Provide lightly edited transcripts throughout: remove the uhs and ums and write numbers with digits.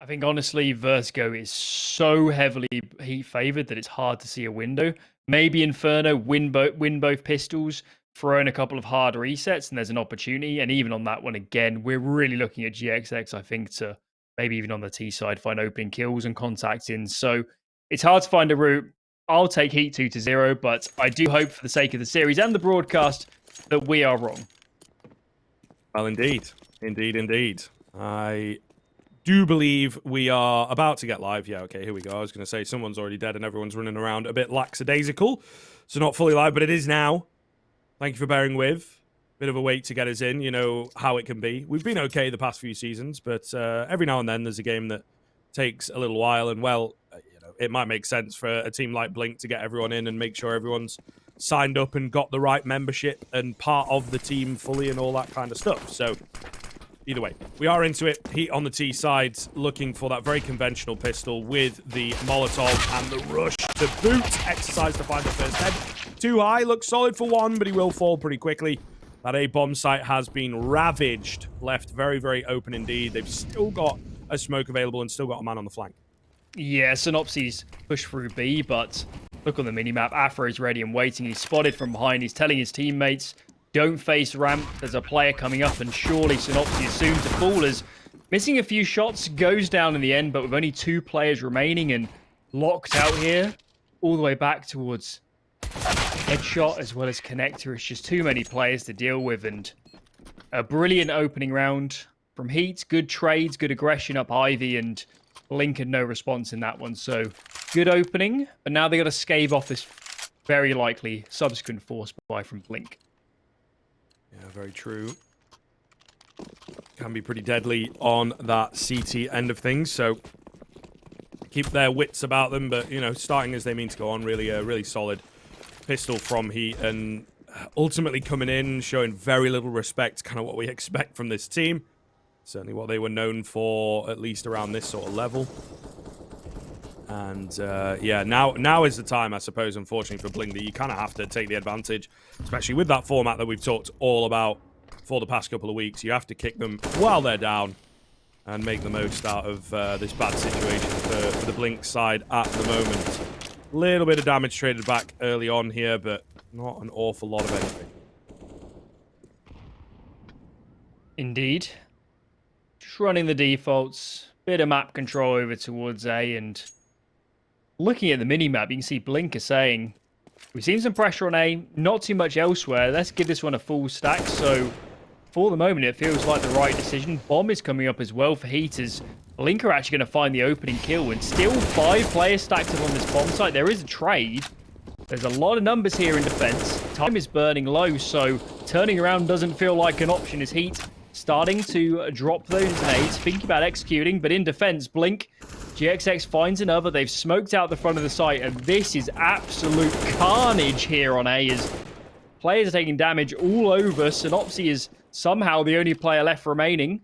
I think honestly, Vertigo is so heavily heat favored that it's hard to see a window. Maybe Inferno win both pistols, throw in a couple of hard resets, and there's an opportunity. And even on that one again, we're really looking at GXX, I think, to maybe even on the T side find opening kills and contact in. So it's hard to find a route. I'll take Heat 2-0, but I do hope for the sake of the series and the broadcast that we are wrong. Well, indeed. Indeed. I do believe we are about to get live. Yeah, okay, here we go. I was going to say someone's already dead and everyone's running around a bit lackadaisical. So not fully live, but it is now. Thank you for bearing with. Bit of a wait to get us in. You know how it can be. We've been okay the past few seasons, but every now and then there's a game that takes a little while. And, well, it might make sense for a team like Blink to get everyone in and make sure everyone's signed up and got the right membership and part of the team fully and all that kind of stuff. So either way, we are into it. Heat on the T side, looking for that very conventional pistol with the Molotov and the rush to boot. Exercise to find the first head. Too high, looks solid for one, but he will fall pretty quickly. That A-bomb site has been ravaged. Left very, very open indeed. They've still got a smoke available and still got a man on the flank. Yeah, Synopsis push through B, but look on the minimap. Afro is ready and waiting. He's spotted from behind. He's telling his teammates, don't face ramp. There's a player coming up, and surely Synopsis is soon to fall as missing a few shots, goes down in the end, but with only 2 players remaining and locked out here, all the way back towards Headshot as well as Connector. It's just too many players to deal with, and a brilliant opening round from Heat. Good trades, good aggression up Ivy, and Blink had no response in that one. So good opening, but now they got to scave off this very likely subsequent force buy from Blink. Yeah, very true. Can be pretty deadly on that CT end of things, so keep their wits about them, but, you know, starting as they mean to go on, really solid pistol from Heat, and ultimately coming in, showing very little respect, kind of what we expect from this team. Certainly what they were known for, at least around this sort of level. And, yeah, now is the time, I suppose, unfortunately, for Blink, that you kind of have to take the advantage, especially with that format that we've talked all about for the past couple of weeks. You have to kick them while they're down and make the most out of this bad situation for the Blink side at the moment. Little bit of damage traded back early on here, but not an awful lot of anything. Indeed. Just running the defaults, bit of map control over towards A, and looking at the mini-map, you can see Blink is saying, we've seen some pressure on A, not too much elsewhere. Let's give this one a full stack. So for the moment, it feels like the right decision. Bomb is coming up as well for Heaters. Blink are actually going to find the opening kill, and still 5 players stacked up on this bomb site. There is a trade. There's a lot of numbers here in defense. Time is burning low, so turning around doesn't feel like an option as Heat starting to drop those nades, thinking about executing, but in defense, Blink, GXX finds another. They've smoked out the front of the site, and this is absolute carnage here on A as players are taking damage all over. Synopsy is somehow the only player left remaining.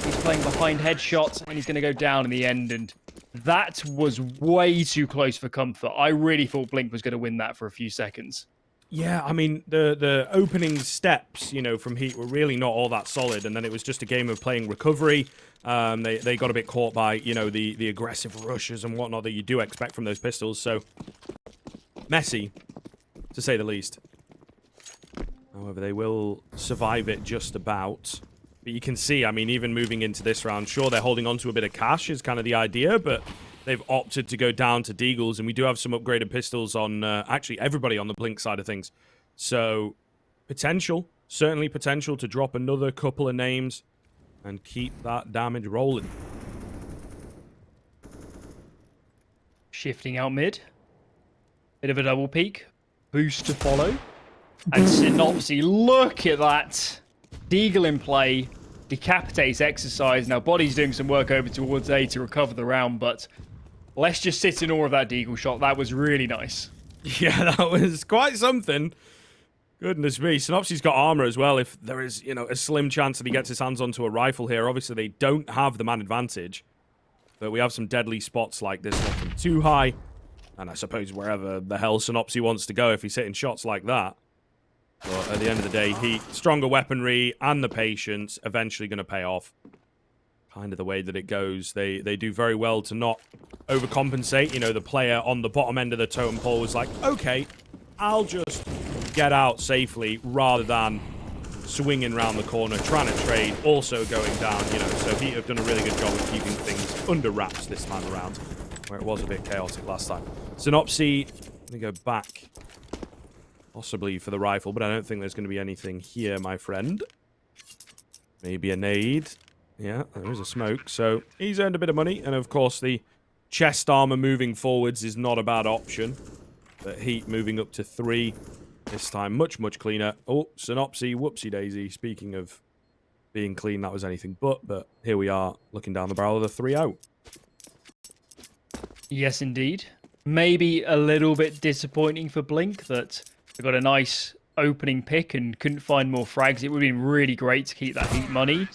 He's playing behind Headshot, and he's going to go down in the end, and that was way too close for comfort. I really thought Blink was going to win that for a few seconds. Yeah, I mean, the opening steps, you know, from Heat were really not all that solid, and then it was just a game of playing recovery. They got a bit caught by, you know, the aggressive rushes and whatnot that you do expect from those pistols, so messy, to say the least. However, they will survive it just about. But you can see, I mean, even moving into this round, sure, they're holding on to a bit of cash is kind of the idea, but they've opted to go down to Deagles, and we do have some upgraded pistols on, actually, everybody on the Blink side of things. So, potential, certainly potential to drop another couple of names and keep that damage rolling. Shifting out mid. Bit of a double peek. Boost to follow. And Synopsy, look at that. Deagle in play. Decapitates Exercise. Now, Body's doing some work over towards A to recover the round, but let's just sit in awe of that Deagle shot. That was really nice. Yeah, that was quite something. Goodness me. Synopsy's got armor as well. If there is, you know, a slim chance that he gets his hands onto a rifle here, obviously they don't have the man advantage. But we have some deadly spots like this one from too high. And I suppose wherever the hell Synopsy wants to go if he's hitting shots like that. But at the end of the day, Heat, stronger weaponry and the patience eventually going to pay off. kind of the way that it goes. They do very well to not overcompensate. You know, the player on the bottom end of the totem pole was like, okay, I'll just get out safely rather than swinging around the corner, trying to trade, also going down, you know. So Heat have done a really good job of keeping things under wraps this time around, where it was a bit chaotic last time. Synopsy, let me go back, possibly for the rifle, but I don't think there's going to be anything here, my friend. Maybe a nade. Yeah, there is a smoke. So he's earned a bit of money, and of course the chest armor moving forwards is not a bad option. But Heat moving up to 3. This time, much, much cleaner. Oh, Synopsy, whoopsie daisy. Speaking of being clean, that was anything but here we are, looking down the barrel of the 3-0. Yes, indeed. Maybe a little bit disappointing for Blink that they got a nice opening pick and couldn't find more frags. It would have been really great to keep that Heat money.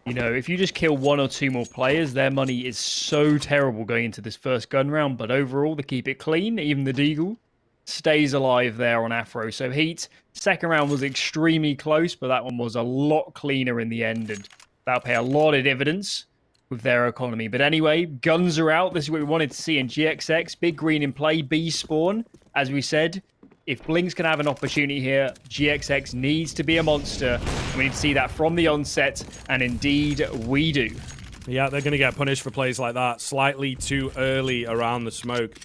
You know, if you just kill 1 or 2 more players, their money is so terrible going into this first gun round. But overall, they keep it clean. Even the Deagle stays alive there on Afro. So Heat, second round was extremely close, but that one was a lot cleaner in the end, and that'll pay a lot of dividends with their economy. But anyway, guns are out. This is what we wanted to see in GXX. Big green in play, B spawn. As we said, if Blink's going to have an opportunity here, GXX needs to be a monster. We need to see that from the onset, and indeed we do. Yeah, they're going to get punished for plays like that. Slightly too early around the smoke.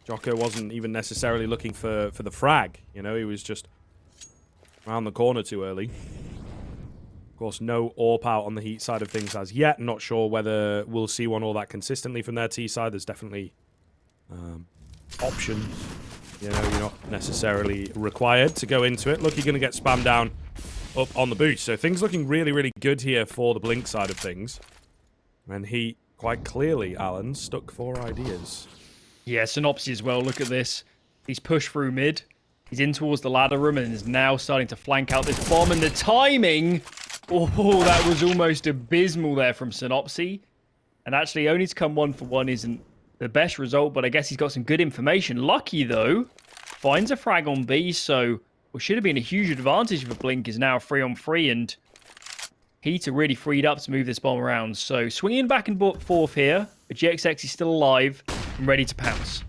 Jocko wasn't even necessarily looking for the frag. You know, he was just around the corner too early. Of course, no AWP out on the Heat side of things as yet. Not sure whether we'll see one all that consistently from their T side. There's definitely options. You know, you're not necessarily required to go into it. Look, you're going to get spammed down up on the boost. So things looking really, really good here for the Blink side of things. And Heat, quite clearly, Alan, stuck 4 ideas. Yeah, Synopsy as well. Look at this. He's pushed through mid. He's in towards the ladder room and is now starting to flank out this bomb. And the timing... Oh, that was almost abysmal there from Synopsy. And actually, only to come 1 for 1 isn't the best result, but I guess he's got some good information. Lucky, though, finds a frag on B, so what should have been a huge advantage for Blink is now 3-on-3, and Heat are really freed up to move this bomb around. So swinging back and forth here, but GXX is still alive and ready to pounce.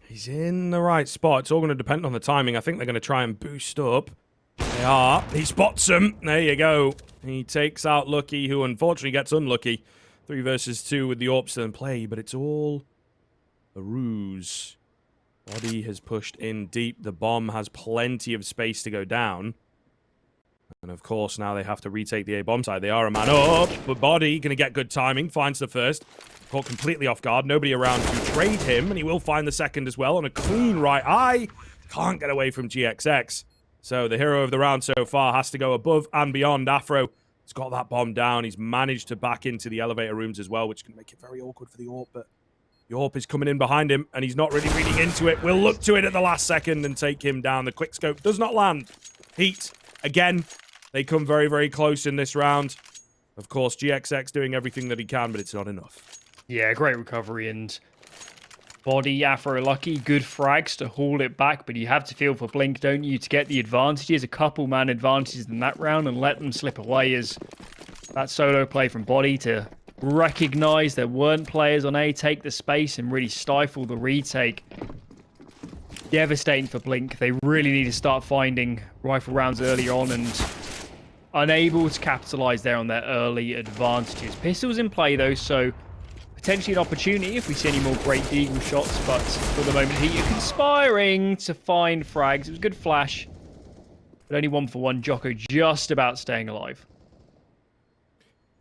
He's in the right spot. It's all going to depend on the timing. I think they're going to try and boost up. They are. He spots him. There you go. He takes out Lucky, who unfortunately gets unlucky. 3 versus 2 with the AWP still in play, but it's all a ruse. Body has pushed in deep. The bomb has plenty of space to go down. And of course, now they have to retake the A-bomb side. They are a man up, but Body going to get good timing. Finds the first. Caught completely off guard. Nobody around to trade him, and he will find the second as well on a clean right eye. Can't get away from GXX. So the hero of the round so far has to go above and beyond. Afro has got that bomb down. He's managed to back into the elevator rooms as well, which can make it very awkward for the AWP, but the AWP is coming in behind him, and he's not really reading into it. We'll look to it at the last second and take him down. The quickscope does not land. Heat, again, they come very, very close in this round. Of course, GXX doing everything that he can, but it's not enough. Yeah, great recovery, and Body, Afro lucky, good frags to haul it back, but you have to feel for Blink, don't you, to get the advantages, a couple man advantages in that round and let them slip away as that solo play from Body to recognize there weren't players on A, take the space and really stifle the retake. Devastating for Blink. They really need to start finding rifle rounds early on and unable to capitalize there on their early advantages. Pistols in play though, so potentially an opportunity if we see any more great Deagle shots, but for the moment, Heat are conspiring to find frags. It was a good flash, but only 1 for 1. Jocko just about staying alive.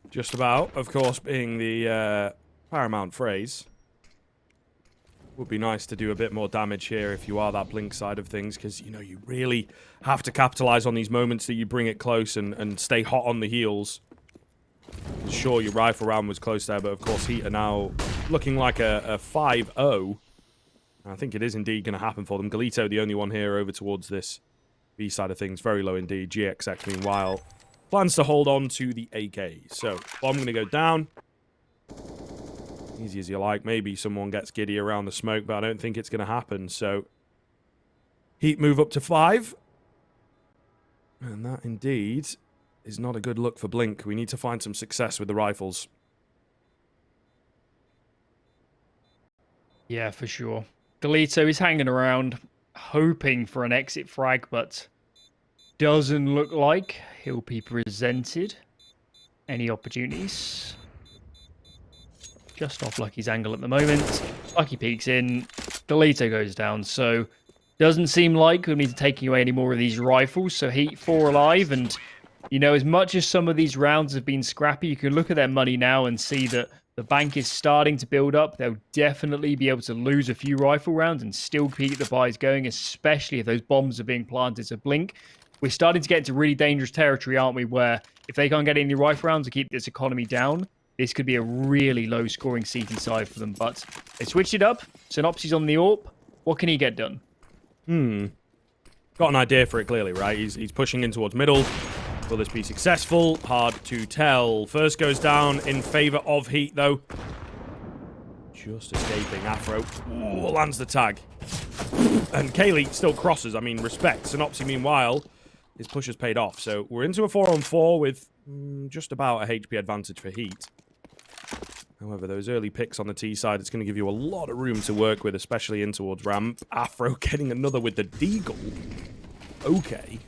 Just about, of course, being the paramount phrase. Would be nice to do a bit more damage here if you are that Blink side of things, because, you know, you really have to capitalize on these moments that you bring it close and stay hot on the heels. Sure, your rifle round was close there, but of course Heat are now looking like a 5-0. I think it is indeed going to happen for them. Galito, the only one here over towards this B side of things. Very low indeed. GXX, meanwhile, plans to hold on to the AK. So, bomb going to go down. Easy as you like. Maybe someone gets giddy around the smoke, but I don't think it's going to happen. So, Heat move up to 5. And that indeed is not a good look for Blink. We need to find some success with the rifles. Yeah, for sure. Galito is hanging around, hoping for an exit frag, but doesn't look like he'll be presented any opportunities. Just off Lucky's angle at the moment. Lucky peeks in. Galito goes down, so doesn't seem like we'll need to take away any more of these rifles. So Heat 4 alive, and you know, as much as some of these rounds have been scrappy, you can look at their money now and see that the bank is starting to build up. They'll definitely be able to lose a few rifle rounds and still keep the buys going, especially if those bombs are being planted to Blink. We're starting to get into really dangerous territory, aren't we? Where if they can't get any rifle rounds to keep this economy down, this could be a really low-scoring CT side for them. But they switched it up. Synopsis on the AWP. What can he get done? Got an idea for it, clearly, right? He's pushing in towards middle. Will this be successful? Hard to tell. First goes down in favor of Heat, though. Just escaping. Afro. Ooh, lands the tag. And Kaylee still crosses. I mean, respect. Synopsy, meanwhile, his push has paid off. So we're into a 4-on-4 with just about a HP advantage for Heat. However, those early picks on the T side, it's going to give you a lot of room to work with, especially in towards ramp. Afro getting another with the deagle. Okay.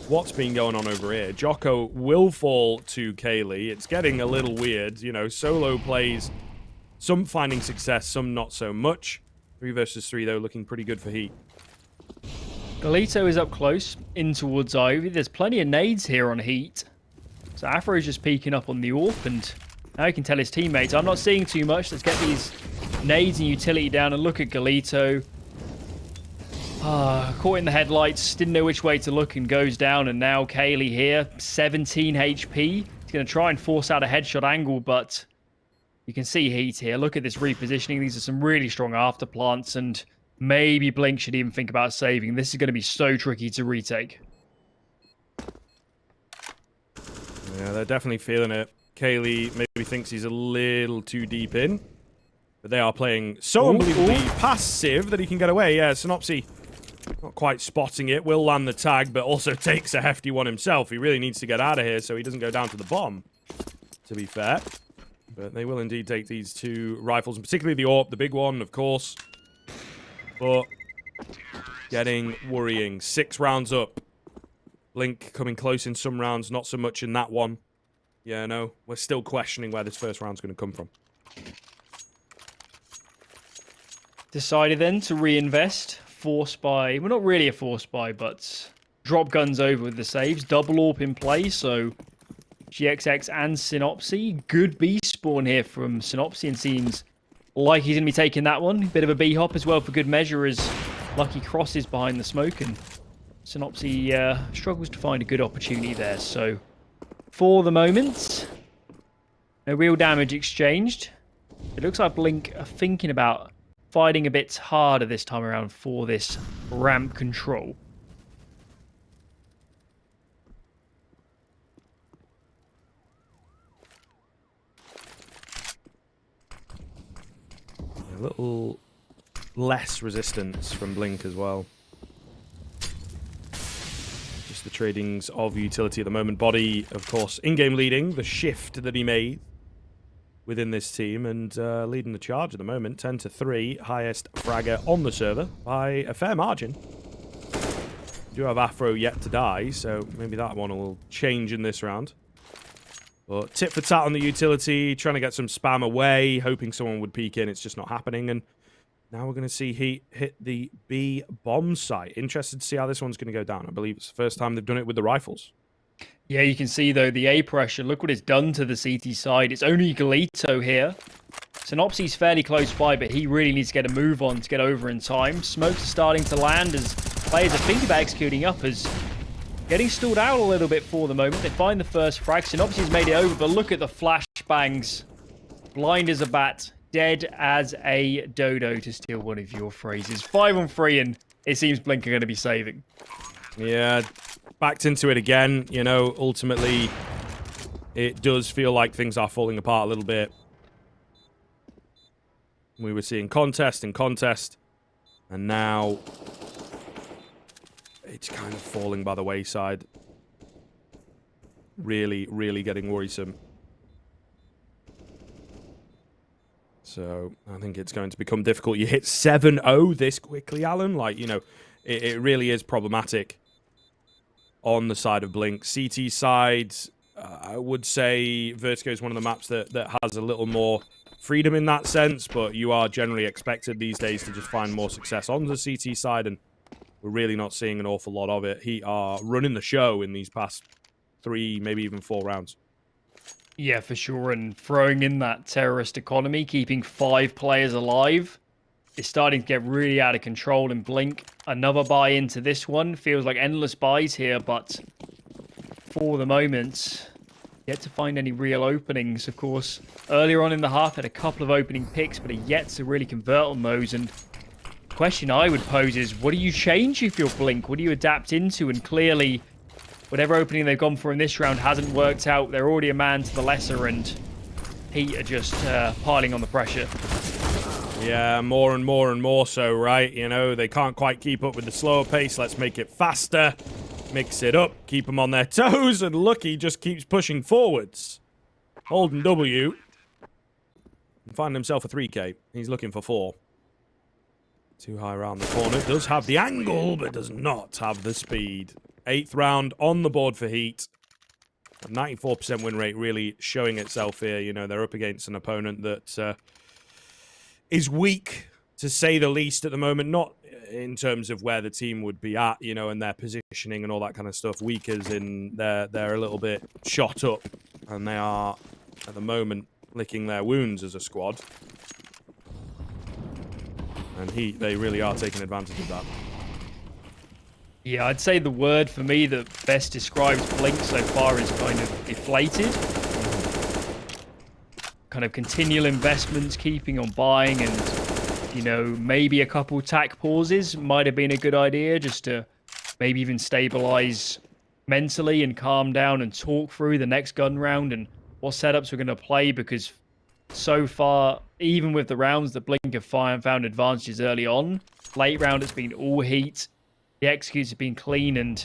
What's been going on over here? Jocko will fall to Kaylee. It's getting a little weird. You know, solo plays. Some finding success, some not so much. 3 versus 3, though, looking pretty good for Heat. Galito is up close, in towards Ivy. There's plenty of nades here on Heat. So Afro's just peeking up on the AWP, and now he can tell his teammates, I'm not seeing too much. Let's get these nades and utility down and look at Galito. Caught in the headlights, didn't know which way to look and goes down. And now Kaylee here, 17 HP. He's going to try and force out a headshot angle, but you can see Heat here. Look at this repositioning. These are some really strong afterplants, and maybe Blink should even think about saving. This is going to be so tricky to retake. Yeah, they're definitely feeling it. Kaylee maybe thinks he's a little too deep in. But they are playing so unbelievably passive that he can get away. Yeah, Synopsy not quite spotting it. Will land the tag, but also takes a hefty one himself. He really needs to get out of here so he doesn't go down to the bomb, to be fair. But they will indeed take these 2 rifles, and particularly the AWP, the big one, of course. But getting worrying. 6 rounds up. Blink coming close in some rounds, not so much in that one. Yeah, no, we're still questioning where this first round's going to come from. Decided then to reinvest. Force buy. Well, not really a force buy, but drop guns over with the saves. Double AWP in play, so GXX and Synopsy. Good B spawn here from Synopsy, and seems like he's going to be taking that one. Bit of a B hop as well for good measure as Lucky crosses behind the smoke, and Synopsy struggles to find a good opportunity there. So for the moment, no real damage exchanged. It looks like Blink are thinking about fighting a bit harder this time around for this ramp control. A little less resistance from Blink as well. Just the tradings of utility at the moment. Body, of course, in-game leading. The shift that he made within this team, and leading the charge at the moment. 10-3, highest fragger on the server by a fair margin. We do have Afro yet to die, so maybe that one will change in this round. But tit for tat on the utility, trying to get some spam away, hoping someone would peek in. It's just not happening, and now we're going to see Heat hit the B bomb site. Interested to see how this one's going to go down. I believe it's the first time they've done it with the rifles. Yeah, you can see, though, the A pressure. Look what it's done to the CT side. It's only Galito here. Synopsy's fairly close by, but he really needs to get a move on to get over in time. Smokes are starting to land as players are thinking about executing up, as getting stalled out a little bit for the moment. They find the first frag. Synopsy's made it over, but look at the flashbangs. Blind as a bat. Dead as a dodo, to steal one of your phrases. 5-on-3, and it seems Blink are going to be saving. Yeah, backed into it again. You know, ultimately, it does feel like things are falling apart a little bit. We were seeing contest and contest, and now it's kind of falling by the wayside. Really, really getting worrisome. So, I think it's going to become difficult. You hit 7-0 this quickly, Alan. Like, you know, it really is problematic on the side of Blink. CT side, I would say Vertigo is one of the maps that has a little more freedom in that sense, but you are generally expected these days to just find more success on the CT side, and we're really not seeing an awful lot of it. HEET are running the show in these past 3, maybe even 4 rounds. Yeah, for sure. And throwing in that terrorist economy, keeping 5 players alive, is starting to get really out of control in Blink. Another buy into this one. Feels like endless buys here, but for the moment, yet to find any real openings, of course. Earlier on in the half, had a couple of opening picks, but are yet to really convert on those. And the question I would pose is, what do you change if you're Blink? What do you adapt into? And clearly, whatever opening they've gone for in this round hasn't worked out. They're already a man to the lesser, and HEET are just piling on the pressure. Yeah, more and more and more so, right? You know, they can't quite keep up with the slower pace. Let's make it faster. Mix it up. Keep them on their toes. And Lucky just keeps pushing forwards. Holding W. And finding himself a 3K. He's looking for 4. Too high around the corner. Does have the angle, but does not have the speed. 8th round on the board for HEET. A 94% win rate really showing itself here. You know, they're up against an opponent that is weak, to say the least, at the moment. Not in terms of where the team would be at, you know, and their positioning and all that kind of stuff. Weak as in they're a little bit shot up, and they are, at the moment, licking their wounds as a squad. And HEET, they really are taking advantage of that. Yeah, I'd say the word for me that best describes Blink so far is kind of deflated. Kind of continual investments, keeping on buying, and, you know, maybe a couple tack pauses might have been a good idea, just to maybe even stabilize mentally and calm down and talk through the next gun round and what setups we're going to play, because so far, even with the rounds that Blink have found advantages early on, late round it's been all HEET. The executes have been clean, and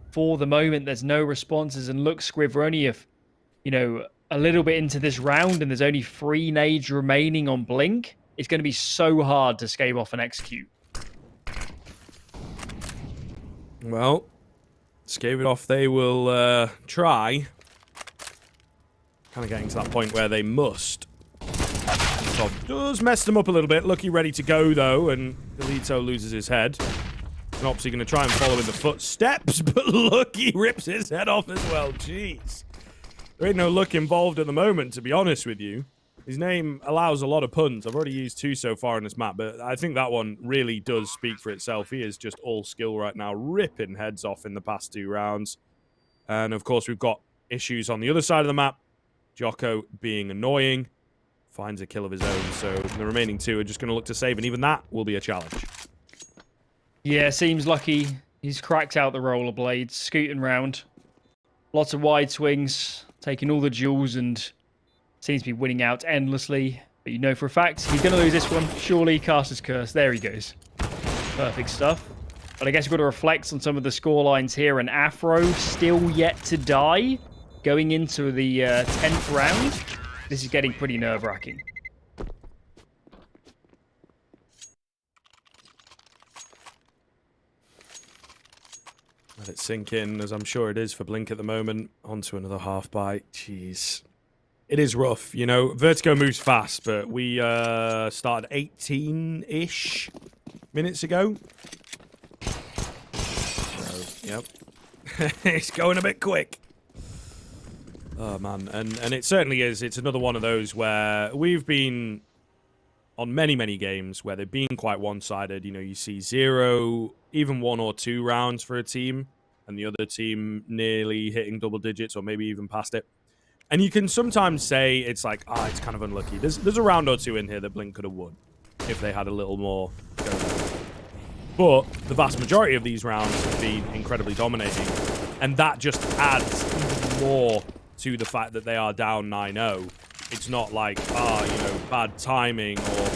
for the moment there's no responses. And look, Squiv, we're only a little bit into this round, and there's only 3 nades remaining on Blink. It's going to be so hard to scave off and execute. Well, scave it off they will try. Kind of getting to that point where they must. Bob does mess them up a little bit. Lucky ready to go, though, and Galito loses his head. He's obviously going to try and follow in the footsteps, but Lucky rips his head off as well. Jeez. There ain't no luck involved at the moment, to be honest with you. His name allows a lot of puns. I've already used 2 so far in this map, but I think that one really does speak for itself. He is just all skill right now, ripping heads off in the past 2 rounds. And, of course, we've got issues on the other side of the map. Jocko being annoying, finds a kill of his own. So the remaining 2 are just going to look to save, and even that will be a challenge. Yeah, seems Lucky. He's cracked out the rollerblades, scooting round. Lots of wide swings, taking all the jewels, and seems to be winning out endlessly. But you know for a fact, he's going to lose this one. Surely, Caster's Curse. There he goes. Perfect stuff. But I guess we've got to reflect on some of the score lines here. And Afro still yet to die, going into the 10th round. This is getting pretty nerve-wracking. Let it sink in, as I'm sure it is for Blink at the moment. Onto another half bite. Jeez. It is rough, you know. Vertigo moves fast, but we started 18-ish minutes ago. So, yep. It's going a bit quick. Oh, man. And it certainly is. It's another one of those where we've been on many, many games where they've been quite one-sided. You know, you see 0, even 1 or 2 rounds for a team, and the other team nearly hitting double digits or maybe even past it. And you can sometimes say it's like, it's kind of unlucky. There's a round or 2 in here that Blink could have won if they had a little more go there. But the vast majority of these rounds have been incredibly dominating, and that just adds even more to the fact that they are down 9-0. It's not like, bad timing, or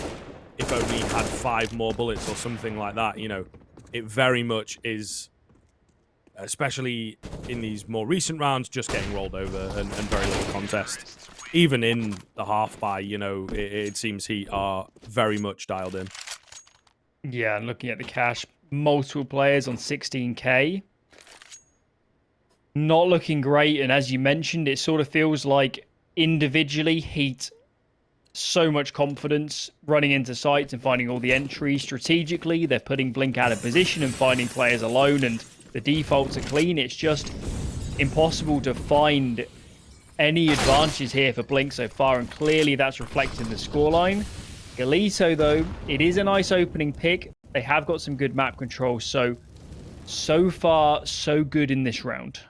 if only he had 5 more bullets or something like that. You know, it very much is especially in these more recent rounds, just getting rolled over and very little contest. Even in the half by, you know, it seems Heat are very much dialed in. Yeah, and looking at the cash, multiple players on 16k. Not looking great, and as you mentioned, it sort of feels like individually Heat so much confidence running into sites and finding all the entries. Strategically, they're putting Blink out of position and finding players alone, and the defaults are clean. It's just impossible to find any advantages here for Blink so far, and clearly that's reflected in the scoreline. Galito, though, it is a nice opening pick. They have got some good map control, so far, so good in this round.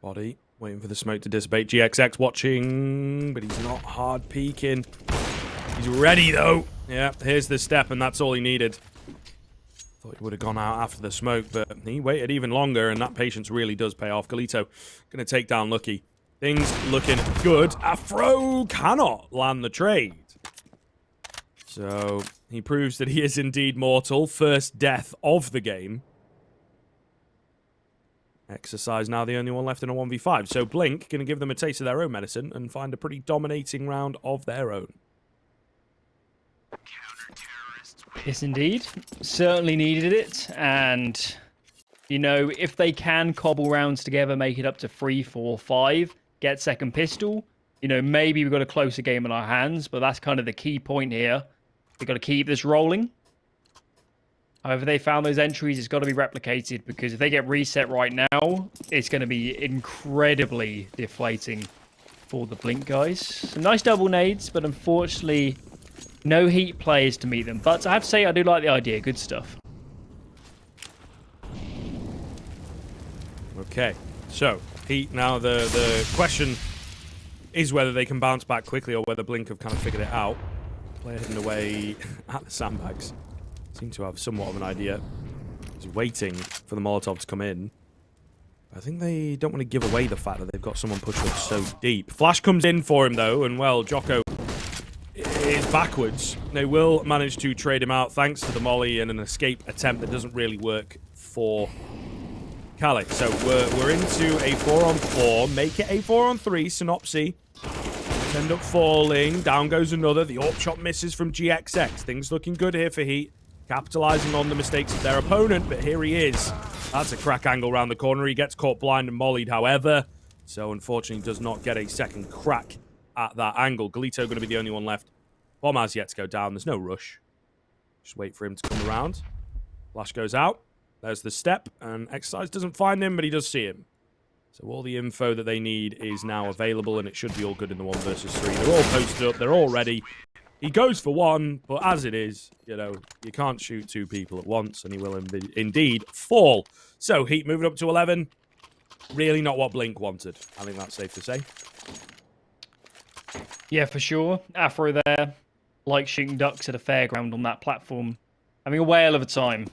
Body, waiting for the smoke to dissipate. GXX watching, but he's not hard peeking. He's ready, though. Yeah, here's the step, and that's all he needed. Thought he would have gone out after the smoke, but he waited even longer, and that patience really does pay off. Galito going to take down Lucky. Things looking good. Afro cannot land the trade. So he proves that he is indeed mortal. First death of the game. Exercise now the only one left in a 1v5. So Blink going to give them a taste of their own medicine and find a pretty dominating round of their own. Yes, indeed. Certainly needed it. And, you know, if they can cobble rounds together, make it up to 3, 4, 5, get second pistol, you know, maybe we've got a closer game in our hands. But that's kind of the key point here. We've got to keep this rolling. However they found those entries, it's got to be replicated, because if they get reset right now, it's going to be incredibly deflating for the Blink guys. Some nice double nades, but unfortunately, no Heat players to meet them. But I have to say, I do like the idea. Good stuff. Okay, so Heat now, the question is whether they can bounce back quickly or whether Blink have kind of figured it out. Player hidden away at the sandbags. Seem to have somewhat of an idea. He's waiting for the Molotov to come in. I think they don't want to give away the fact that they've got someone pushed up so deep. Flash comes in for him, though, and, well, Jocko is backwards. They will manage to trade him out thanks to the molly and an escape attempt that doesn't really work for Khaled. So we're into a 4-on-4. Make it a 4-on-3. Synopsy end up falling. Down goes another. The AWP shot misses from GXX. Things looking good here for Heat. Capitalizing on the mistakes of their opponent, but here he is. That's a crack angle around the corner. He gets caught blind and mollied, however. So, unfortunately, does not get a second crack at that angle. Galito going to be the only one left. Bomb has yet to go down. There's no rush. Just wait for him to come around. Flash goes out. There's the step, and Exercise doesn't find him, but he does see him. So all the info that they need is now available, and it should be all good in the 1 versus 3. They're all posted up. They're all ready. He goes for one, but as it is, you know, you can't shoot 2 people at once, and he will indeed fall. So Heat moving up to 11. Really not what Blink wanted. I think that's safe to say. Yeah, for sure. Afro there, like shooting ducks at a fairground on that platform. Having a whale of a time.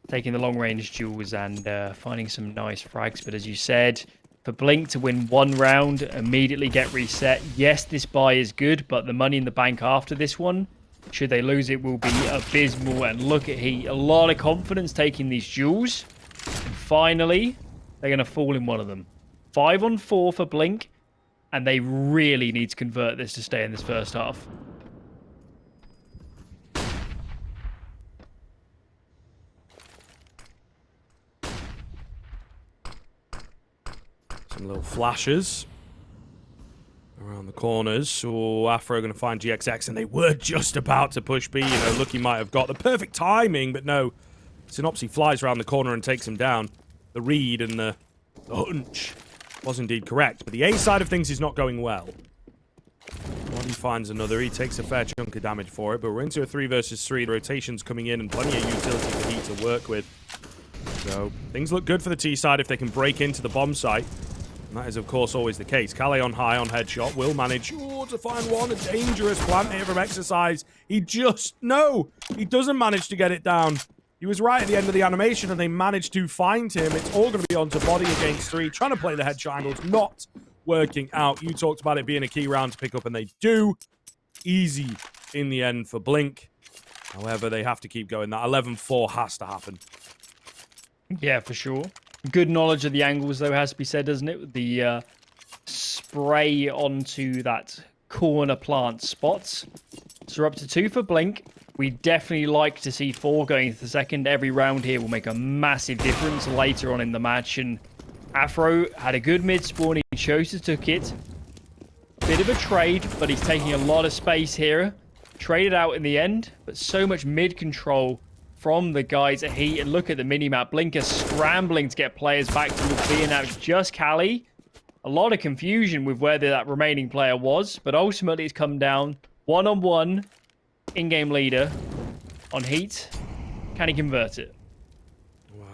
Taking the long-range duels and finding some nice frags. But as you said, for Blink to win 1 round, immediately get reset. Yes, this buy is good, but the money in the bank after this one, should they lose it, will be abysmal. And look at Heat. A lot of confidence taking these duels. And finally, they're going to fall in one of them. 5-on-4 for Blink. And they really need to convert this to stay in this first half. Some little flashes around the corners. So Afro going to find GXX, and they were just about to push B. You know, Lucky might have got the perfect timing, but no. Synopsy flies around the corner and takes him down. The read and the hunch was indeed correct, but the A side of things is not going well. When he finds another, he takes a fair chunk of damage for it, but we're into a 3 versus 3. The rotation's coming in and plenty of utility for Heat to work with. So things look good for the T side if they can break into the bomb site. And that is, of course, always the case. Calais on high on headshot will manage to find one. A dangerous plant here from Exercise. He doesn't manage to get it down. He was right at the end of the animation, and they managed to find him. It's all going to be onto body against 3. Trying to play the headshot angles, not working out. You talked about it being a key round to pick up, and they do. Easy in the end for Blink. However, they have to keep going. That 11-4 has to happen. Yeah, for sure. Good knowledge of the angles, though, has to be said, doesn't it? The spray onto that corner plant spots. So we're up to 2 for Blink. We definitely like to see 4 going into the second. Every round here will make a massive difference later on in the match. And Afro had a good mid-spawn. He chose to took it. Bit of a trade, but he's taking a lot of space here. Traded out in the end, but so much mid-control from the guys at HEET. And look at the minimap. Blinker scrambling to get players back to B, and now it's just Callie. A lot of confusion with where that remaining player was, but ultimately it's come down one-on-one in-game leader on HEET. Can he convert it? Wow.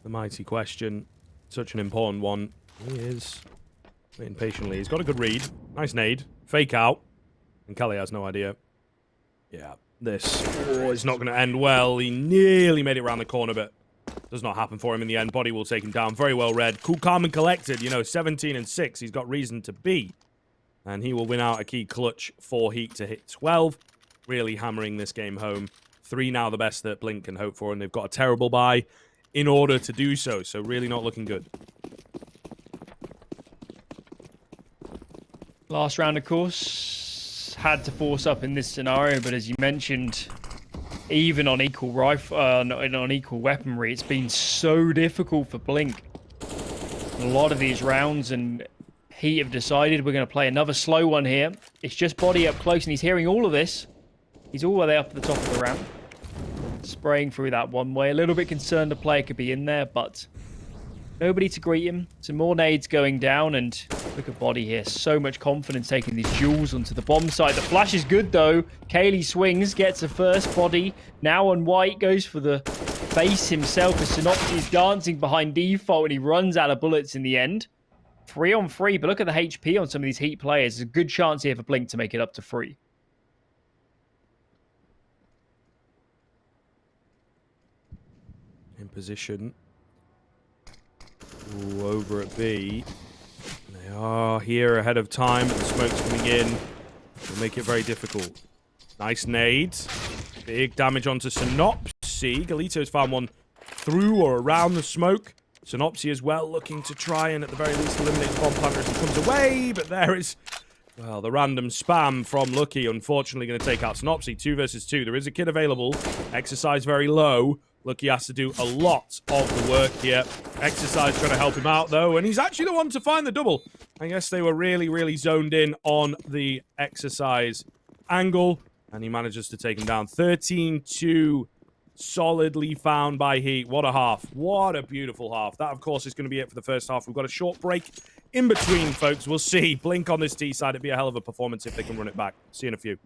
The mighty question. Such an important one. He is waiting patiently. He's got a good read. Nice nade. Fake out. And Kelly has no idea. Yeah, this is not going to end well. He nearly made it around the corner, but does not happen for him in the end. Body will take him down. Very well read. Cool, calm, and collected. You know, 17-6. He's got reason to be. And he will win out a key clutch for HEET to hit 12. Really hammering this game home. 3 now the best that Blink can hope for, and they've got a terrible bye in order to do so. So really not looking good. Last round, of course, had to force up in this scenario, but as you mentioned, even on equal rifle, on equal weaponry, it's been so difficult for Blink. A lot of these rounds, and HEET have decided we're going to play another slow one here. It's just body up close, and he's hearing all of this. He's all the way up at the top of the ramp, spraying through that one way. A little bit concerned the player could be in there, but nobody to greet him. Some more nades going down, and look at body here. So much confidence taking these duels onto the bomb site. The flash is good, though. Kaylee swings, gets a first body. Now on white, goes for the face himself as Synopsy is dancing behind default, and he runs out of bullets in the end. 3 on 3, but look at the HP on some of these HEET players. There's a good chance here for Blink to make it up to 3. In position. Ooh, over at B. They are here ahead of time, but the smoke's coming in. Will make it very difficult. Nice nade. Big damage onto Synopsy. Galito's found one through or around the smoke. Synopsy as well, looking to try and at the very least eliminate the bomb planter as he comes away, but there is, well, the random spam from Lucky, unfortunately going to take out Synopsy. 2 versus 2. There is a kid available. Exercise very low. Lucky has to do a lot of the work here. Exercise trying to help him out, though, and he's actually the one to find the double. I guess they were really, really zoned in on the Exercise angle, and he manages to take him down. 13-2. Solidly found by HEET. What a half. What a beautiful half. That, of course, is going to be it for the first half. We've got a short break in between, folks. We'll see. Blink on this T side. It'd be a hell of a performance if they can run it back. See you in a few.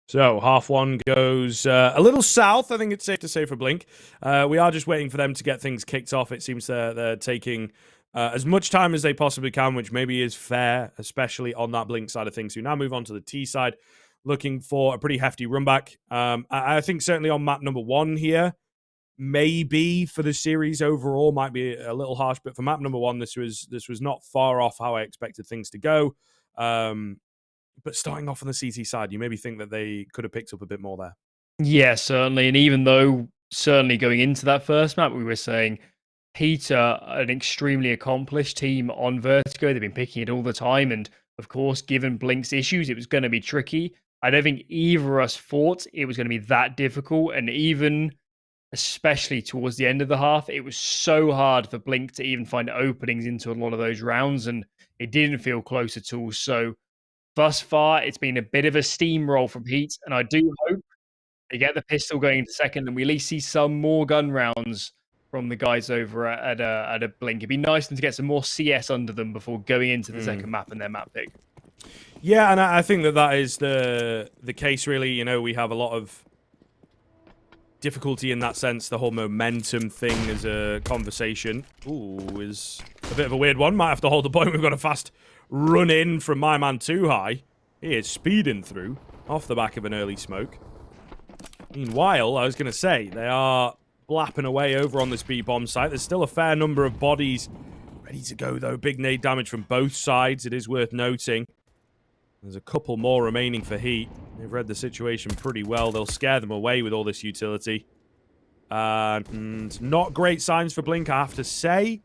So, half one goes a little south, I think it's safe to say, for Blink. We are just waiting for them to get things kicked off. It seems they're taking as much time as they possibly can, which maybe is fair, especially on that Blink side of things. We now move on to the T side, looking for a pretty hefty run back. I think certainly on map number 1 here, maybe for the series overall, might be a little harsh, but for map number 1, this was not far off how I expected things to go. But starting off on the CT side, you maybe think that they could have picked up a bit more there. Yeah, certainly. And even though certainly going into that first map, we were saying Heat are an extremely accomplished team on Vertigo. They've been picking it all the time. And of course, given Blink's issues, it was going to be tricky. I don't think either of us thought it was going to be that difficult. And even, especially towards the end of the half, it was so hard for Blink to even find openings into a lot of those rounds. And it didn't feel close at all. So thus far, it's been a bit of a steamroll from Heat. And I do hope they get the pistol going into second and we at least see some more gun rounds from the guys over at a Blink. It'd be nice to get some more CS under them before going into the second map and their map pick. Yeah, and I think that is the case, really. You know, we have a lot of difficulty in that sense. The whole momentum thing as a conversation is a bit of a weird one. Might have to hold the point. We've got a fast run in from my man Too High. He is speeding through off the back of an early smoke. Meanwhile, I was going to say, they are blapping away over on this B-bomb site. There's still a fair number of bodies ready to go, though. Big nade damage from both sides, it is worth noting. There's a couple more remaining for Heat. They've read the situation pretty well. They'll scare them away with all this utility. And not great signs for Blink, I have to say.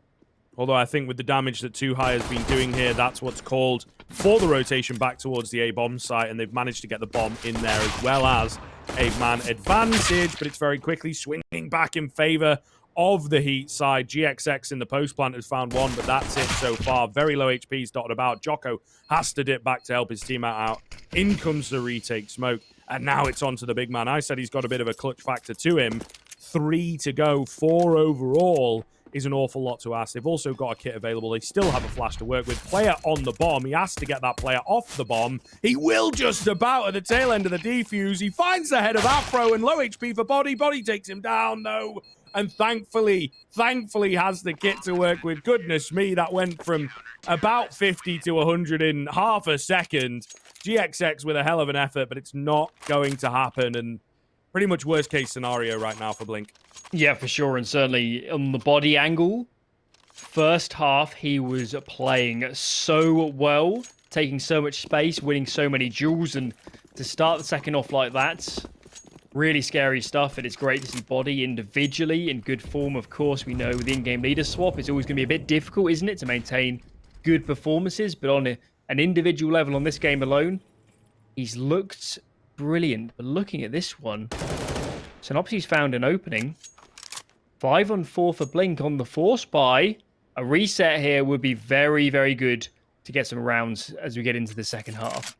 Although I think with the damage that Too High has been doing here, that's what's called for the rotation back towards the A-bomb site. And they've managed to get the bomb in there as well as a man advantage. But it's very quickly swinging back in favor of the Heat side. GXX in the post plant has found one, but that's it so far. Very low HP, he's dotted about. Jocko has to dip back to help his teammate out. In comes the retake smoke, and now it's on to the big man. I said he's got a bit of a clutch factor to him. 3 to go, 4 overall is an awful lot to ask. They've also got a kit available. They still have a flash to work with. Player on the bomb. He has to get that player off the bomb. He will just about at the tail end of the defuse. He finds the head of Afro and low HP for Body. Body takes him down, though. And thankfully has the kit to work with. Goodness me, that went from about 50 to 100 in half a second. GXX with a hell of an effort, but it's not going to happen. And pretty much worst case scenario right now for Blink. Yeah, for sure. And certainly on the body angle, first half, he was playing so well, taking so much space, winning so many duels. And to start the second off like that, really scary stuff, and it's great to see Body individually in good form. Of course, we know with the in-game leader swap, it's always going to be a bit difficult, isn't it, to maintain good performances, but on an individual level on this game alone, he's looked brilliant. But looking at this one, Synopsy's found an opening. 5-on-4 for Blink on the force buy. A reset here would be very, very good to get some rounds as we get into the second half.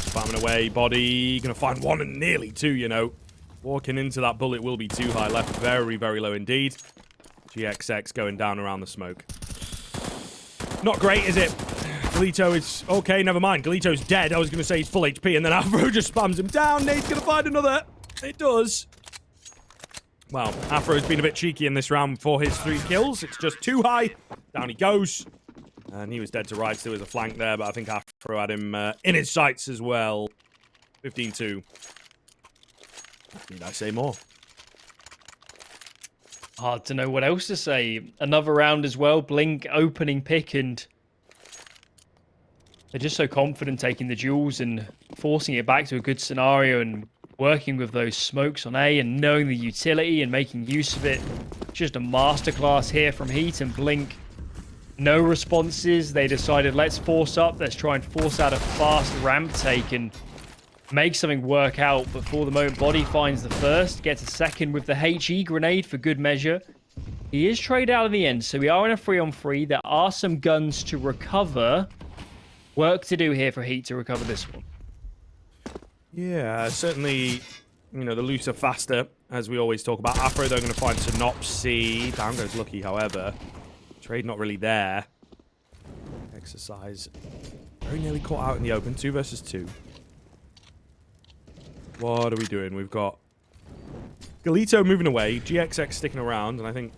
Spamming away, Body. Gonna find one and nearly two, you know. Walking into that bullet will be Too High. Left very, very low indeed. GXX going down around the smoke. Not great, is it? Galito is... Okay, never mind. Galito's dead. I was going to say he's full HP, and then Afro just spams him down. Nate's going to find another. It does. Well, Afro's been a bit cheeky in this round for his 3 kills. It's just Too High. Down he goes. And he was dead to rights. There was a flank there, but I think Afro had him in his sights as well. 15-2. Need I say more? Hard to know what else to say. Another round as well. Blink opening pick, and they're just so confident taking the duels and forcing it back to a good scenario and working with those smokes on A and knowing the utility and making use of it. Just a masterclass here from Heat and Blink. No responses. They decided, let's force up. Let's try and force out a fast ramp take and make something work out. But for the moment, Body finds the first, gets a second with the HE grenade for good measure. He is traded out in the end, so we are in a 3-on-3. There are some guns to recover. Work to do here for Heat to recover this one. Yeah, certainly, you know, the loose are faster, as we always talk about. Afro, they're going to find Synopsy. Down goes Lucky, however. Trade not really there. Exercise. Very nearly caught out in the open. 2 versus 2. What are we doing? We've got Galito moving away. GXX sticking around. And I think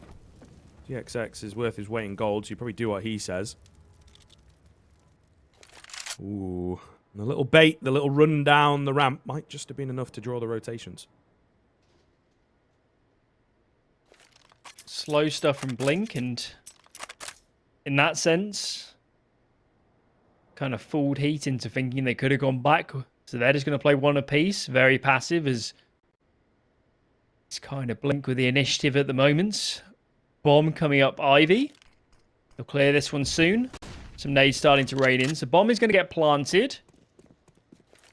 GXX is worth his weight in gold. So you probably do what he says. Ooh. And the little bait, the little run down the ramp might just have been enough to draw the rotations. Slow stuff from Blink, and in that sense, kind of fooled Heat into thinking they could have gone back So they're just going to play one apiece. Very passive as it's kind of Blink with the initiative at the moment. Bomb coming up Ivy. They'll clear this one soon. Some nades starting to rain in. So Bomb is going to get planted.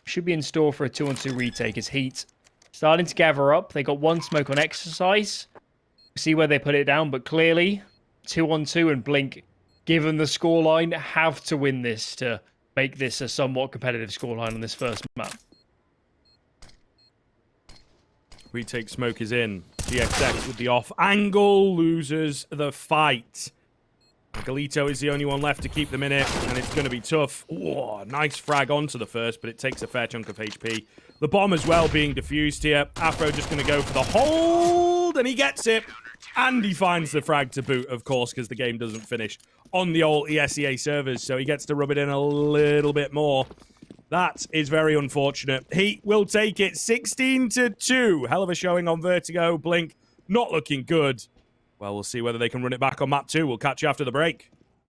Should be in store for a 2-on-2 retake as HEET starting to gather up. They got one smoke on Exercise. See where they put it down, but clearly 2-on-2 and Blink, given the scoreline, have to win this to make this a somewhat competitive scoreline on this first map. Retake smoke is in. GXX with the off angle loses the fight. Galito is the only one left to keep them in it, and it's going to be tough. Oh, nice frag onto the first, but it takes a fair chunk of HP. The bomb as well being diffused here. Afro just going to go for the hold, and he gets it. And he finds the frag to boot, of course, because the game doesn't finish on the old ESEA servers, so he gets to rub it in a little bit more. That is very unfortunate. HEET will take it 16-2. Hell of a showing on Vertigo. Blink not looking good. Well, we'll see whether they can run it back on map 2. We'll catch you after the break.